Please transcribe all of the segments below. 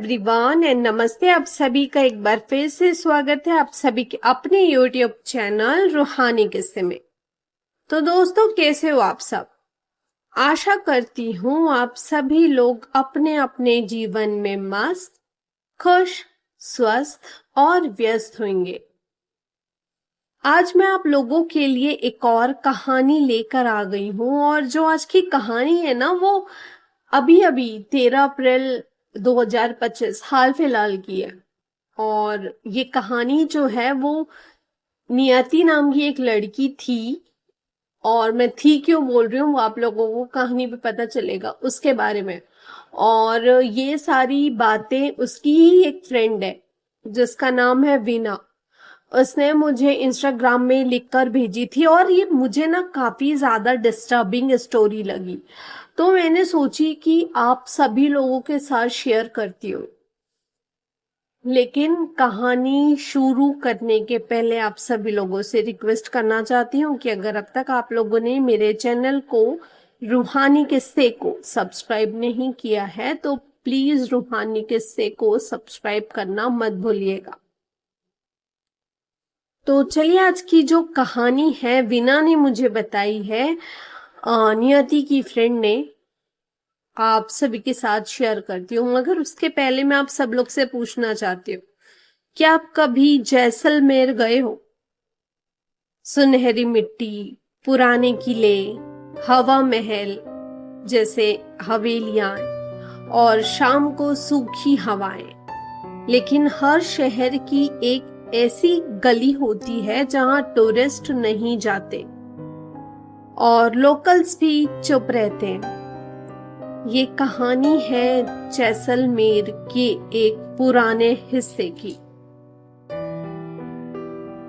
Everyone and नमस्ते। आप सभी का एक बार फिर से स्वागत है आप सभी के अपने यूट्यूब चैनल रूहानी किस्से में। तो दोस्तों, कैसे हो आप सब? आशा करती हूँ आप सभी लोग अपने अपने जीवन में मस्त, खुश, स्वस्थ और व्यस्त होंगे। आज मैं आप लोगों के लिए एक और कहानी लेकर आ गई हूँ और जो आज की कहानी है ना, वो अभी अभी 13 अप्रैल 2025 हाल फिलहाल की है। और ये कहानी जो है वो नियति नाम की एक लड़की थी। और मैं थी क्यों बोल रही हूँ वो आप लोगों को कहानी पे पता चलेगा उसके बारे में। और ये सारी बातें उसकी ही एक फ्रेंड है जिसका नाम है वीना। उसने मुझे इंस्टाग्राम में लिखकर भेजी थी और ये मुझे ना काफी ज्यादा डिस्टर्बिंग स्टोरी लगी, तो मैंने सोची कि आप सभी लोगों के साथ शेयर करती हूँ। लेकिन कहानी शुरू करने के पहले आप सभी लोगों से रिक्वेस्ट करना चाहती हूँ कि अगर अब तक आप लोगों ने मेरे चैनल को रूहानी किस्से को सब्सक्राइब नहीं किया है तो प्लीज रूहानी किस्से को सब्सक्राइब करना मत भूलिएगा। तो चलिए, आज की जो कहानी है वीना ने मुझे बताई है, नियति की फ्रेंड ने, आप सभी के साथ शेयर करती हूँ। मगर उसके पहले मैं आप सब लोग से पूछना चाहती हूँ, क्या आप कभी जैसलमेर गए हो? सुनहरी मिट्टी, पुराने किले, हवा महल जैसे हवेलियां और शाम को सूखी हवाएं। लेकिन हर शहर की एक ऐसी गली होती है जहां टूरिस्ट नहीं जाते और लोकल्स भी चुप रहते हैं। ये कहानी है जैसलमेर के एक पुराने हिस्से की,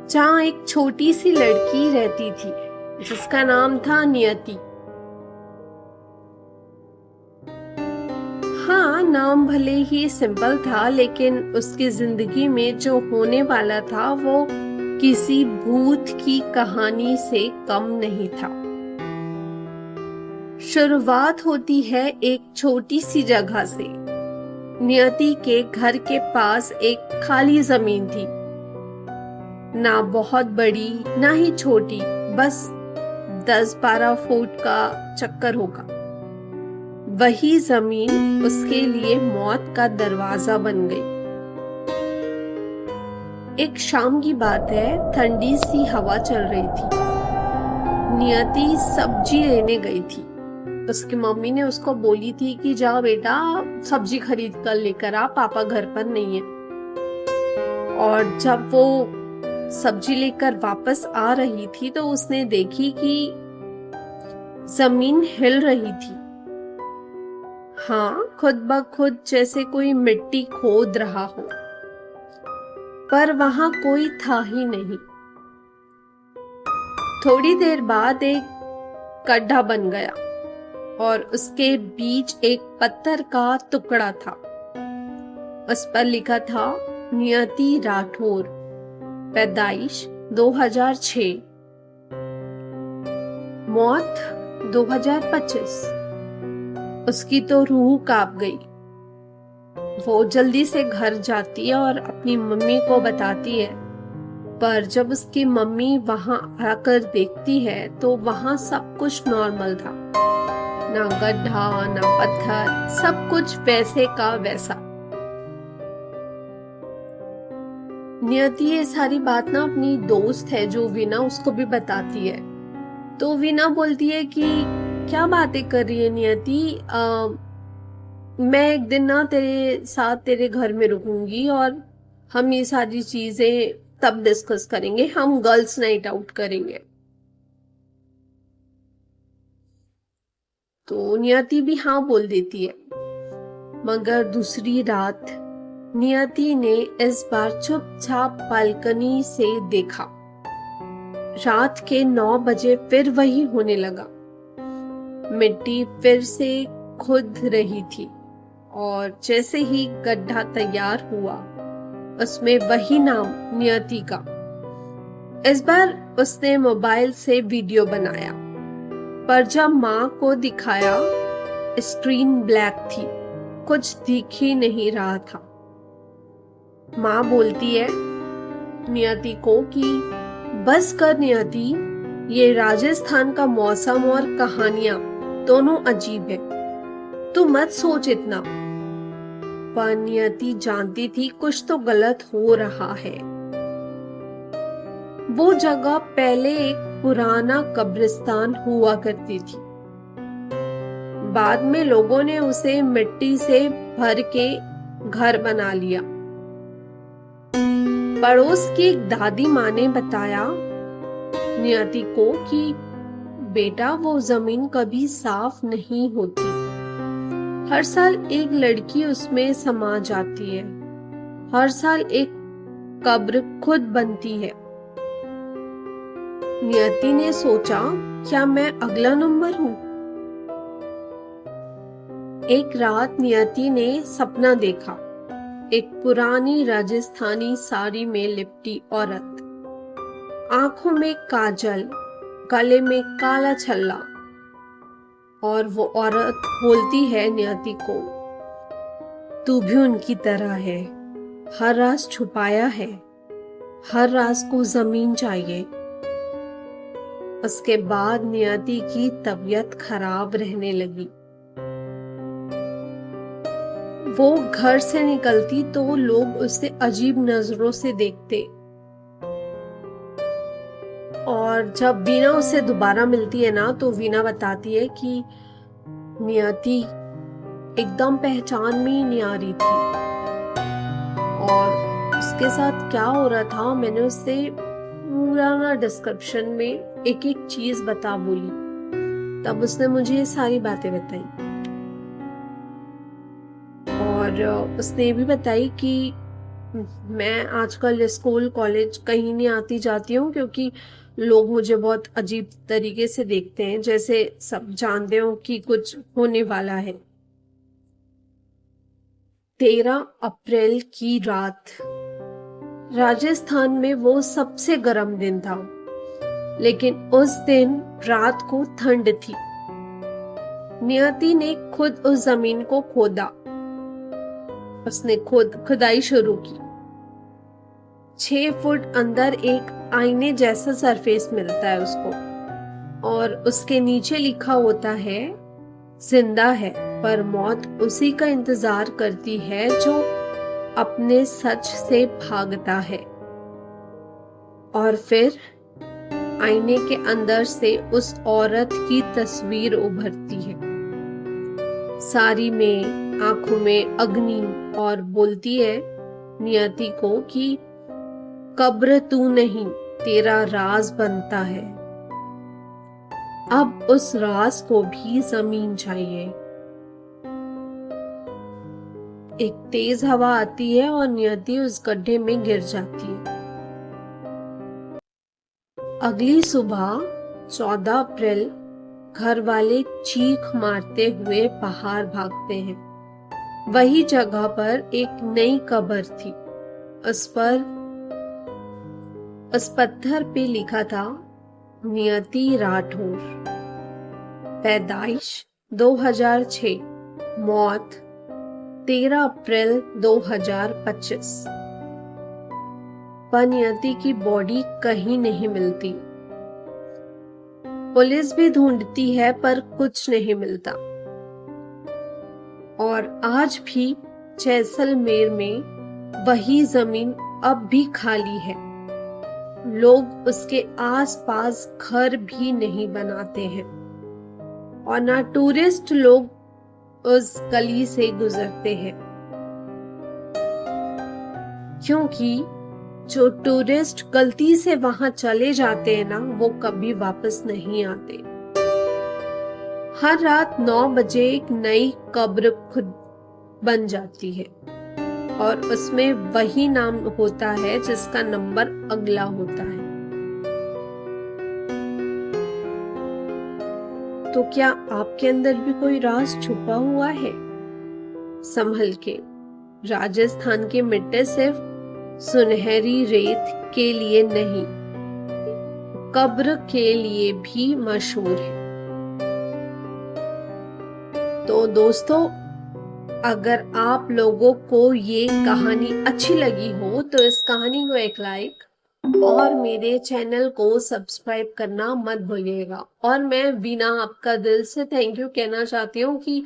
जहां एक छोटी सी लड़की रहती थी जिसका नाम था नियति। हाँ, नाम भले ही सिंपल था, लेकिन उसकी जिंदगी में जो होने वाला था वो किसी भूत की कहानी से कम नहीं था। शुरुआत होती है एक छोटी सी जगह से। नियति के घर के पास एक खाली जमीन थी, ना बहुत बड़ी ना ही छोटी, बस 10-12 फुट का चक्कर होगा। वही जमीन उसके लिए मौत का दरवाजा बन गई। एक शाम की बात है, ठंडी सी हवा चल रही थी। नियति सब्जी लेने गई थी। उसकी मम्मी ने उसको बोली थी कि जाओ बेटा, सब्जी खरीद कर लेकर आ, पापा घर पर नहीं है। और जब वो सब्जी लेकर वापस आ रही थी तो उसने देखी कि जमीन हिल रही थी। हाँ, खुद ब खुद, जैसे कोई मिट्टी खोद रहा हो, पर वहां कोई था ही नहीं। थोड़ी देर बाद एक गड्ढा बन गया और उसके बीच एक पत्थर का टुकड़ा था। उस पर लिखा था नियति राठौर, पैदाइश 2006, मौत 2025। उसकी तो रूह कांप गई। वो जल्दी से घर जाती है और अपनी मम्मी को बताती है, पर जब उसकी मम्मी वहां आकर देखती है तो वहां सब कुछ नॉर्मल था। ना गड्ढा ना पत्थर, सब कुछ वैसे का वैसा। नियति ये सारी बात ना अपनी दोस्त है जो वीना, उसको भी बताती है। तो वीना बोलती है कि क्या बातें कर रही है नियति, मैं एक दिन ना तेरे साथ तेरे घर में रुकूंगी और हम ये सारी चीजें तब डिस्कस करेंगे, हम गर्ल्स नाइट आउट करेंगे। तो नियति भी हाँ बोल देती है। मगर दूसरी रात नियति ने इस बार चुपचाप बालकनी से देखा। रात के 9 बजे फिर वही होने लगा। मिट्टी फिर से खुद रही थी और जैसे ही गड्ढा तैयार हुआ उसमें वही नाम नियति का। इस बार उसने मोबाइल से वीडियो बनाया, पर जब माँ को दिखाया स्क्रीन ब्लैक थी, कुछ दिख ही नहीं रहा था। माँ बोलती है नियति को कि बस कर नियति, ये राजस्थान का मौसम और कहानियां दोनों अजीब है, तू मत सोच इतना। पर नियति जानती थी कुछ तो गलत हो रहा है। वो जगह पहले एक पुराना कब्रिस्तान हुआ करती थी। बाद में लोगों ने उसे मिट्टी से भर के घर बना लिया। पड़ोस की एक दादी माँ ने बताया नियति को कि बेटा वो जमीन कभी साफ नहीं होती, हर साल एक लड़की उसमें समा जाती है, हर साल एक कब्र खुद बनती है। नियति ने सोचा क्या मैं अगला नंबर हूं? एक रात नियति ने सपना देखा, एक पुरानी राजस्थानी साड़ी में लिपटी औरत, आंखों में काजल, गले में काला छल्ला, और वो औरत बोलती है नियति को, तू भी उनकी तरह है, हर राज छुपाया है, हर राज को जमीन चाहिए। उसके बाद नियति की तबीयत खराब रहने लगी। वो घर से निकलती तो लोग उसे अजीब नजरों से देखते, और जब वीना उसे दोबारा मिलती है ना तो वीना बताती है कि नियति एकदम पहचान में ही नहीं आ रही थी, और उसके साथ क्या हो रहा था मैंने उससे पूरा ना डिस्क्रिप्शन में एक एक चीज बता बोली। तब उसने मुझे ये सारी बातें बताई, और उसने ये भी बताई कि मैं आजकल स्कूल कॉलेज कहीं नहीं आती जाती हूँ क्योंकि लोग मुझे बहुत अजीब तरीके से देखते हैं, जैसे सब जानते हो कि कुछ होने वाला है। 13 अप्रैल की रात राजस्थान में वो सबसे गर्म दिन था, लेकिन उस दिन रात को ठंड थी। नियति ने खुद उस जमीन को खोदा, उसने खुदाई शुरू की। 6 फुट अंदर एक आईने जैसा सरफेस मिलता है उसको, और उसके नीचे लिखा होता है जिंदा है पर मौत उसी का इंतजार करती है जो अपने सच से भागता है। और फिर आईने के अंदर से उस औरत की तस्वीर उभरती है, साड़ी में, आंखों में अग्नि, और बोलती है नियति को कि कब्र तू नहीं, तेरा राज बनता है। अब उस राज को भी जमीन चाहिए। एक तेज हवा आती है और नियति उस गड्ढे में गिर जाती है। अगली सुबह 14 अप्रैल घर वाले चीख मारते हुए बाहर भागते हैं। वही जगह पर एक नई कब्र थी। उस पत्थर पे लिखा था नियति राठौर, पैदाइश 2006, मौत 13 अप्रैल 2025। पर नियति की बॉडी कहीं नहीं मिलती। पुलिस भी ढूंढती है पर कुछ नहीं मिलता। और आज भी जैसलमेर में वही जमीन अब भी खाली है। लोग उसके आसपास घर भी नहीं बनाते हैं, और ना टूरिस्ट लोग उस गली से गुजरते हैं, क्योंकि जो टूरिस्ट गलती से वहां चले जाते हैं ना, वो कभी वापस नहीं आते। हर रात 9 बजे एक नई कब्र खुद बन जाती है, और उसमें वही नाम होता है जिसका नंबर अगला होता है। तो क्या आपके अंदर भी कोई राज छुपा हुआ है? संभल के। राजस्थान की मिट्टी सिर्फ सुनहरी रेत के लिए नहीं, कब्र के लिए भी मशहूर है। तो दोस्तों, अगर आप लोगों को ये कहानी अच्छी लगी हो तो इस कहानी को एक लाइक और मेरे चैनल को सब्सक्राइब करना मत भूलिएगा। और मैं बिना आपका दिल से थैंक यू कहना चाहती हूँ कि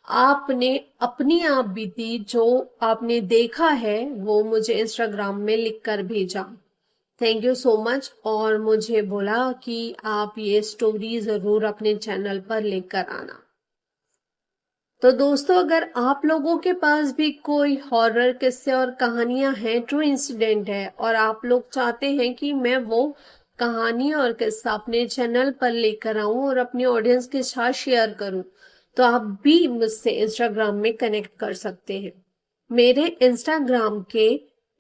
आपने अपनी आप बीती जो आपने देखा है वो मुझे इंस्टाग्राम में लिख कर भेजा। Thank you so much. और मुझे बोला कि आप ये स्टोरी ज़रूर अपने चैनल पर लेकर आना। तो दोस्तों, अगर आप लोगों के पास भी कोई हॉरर किस्से और कहानियां हैं, ट्रू इंसिडेंट है, और आप लोग चाहते हैं कि मैं वो कहानी और किस्सा अपने चैनल पर लेकर आऊं और अपनी ऑडियंस के साथ शेयर करूं, तो आप भी मुझसे इंस्टाग्राम में कनेक्ट कर सकते हैं। मेरे इंस्टाग्राम के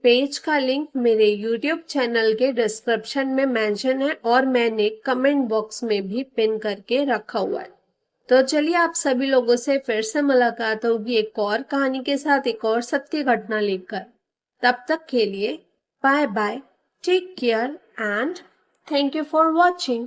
पेज का लिंक मेरे यूट्यूब चैनल के डिस्क्रिप्शन में मेंशन है और मैंने कमेंट बॉक्स में भी पिन करके रखा हुआ है। तो चलिए, आप सभी लोगों से फिर से मुलाकात होगी एक और कहानी के साथ, एक और सत्य घटना लेकर। तब तक के लिए bye bye, take care and thank you for watching.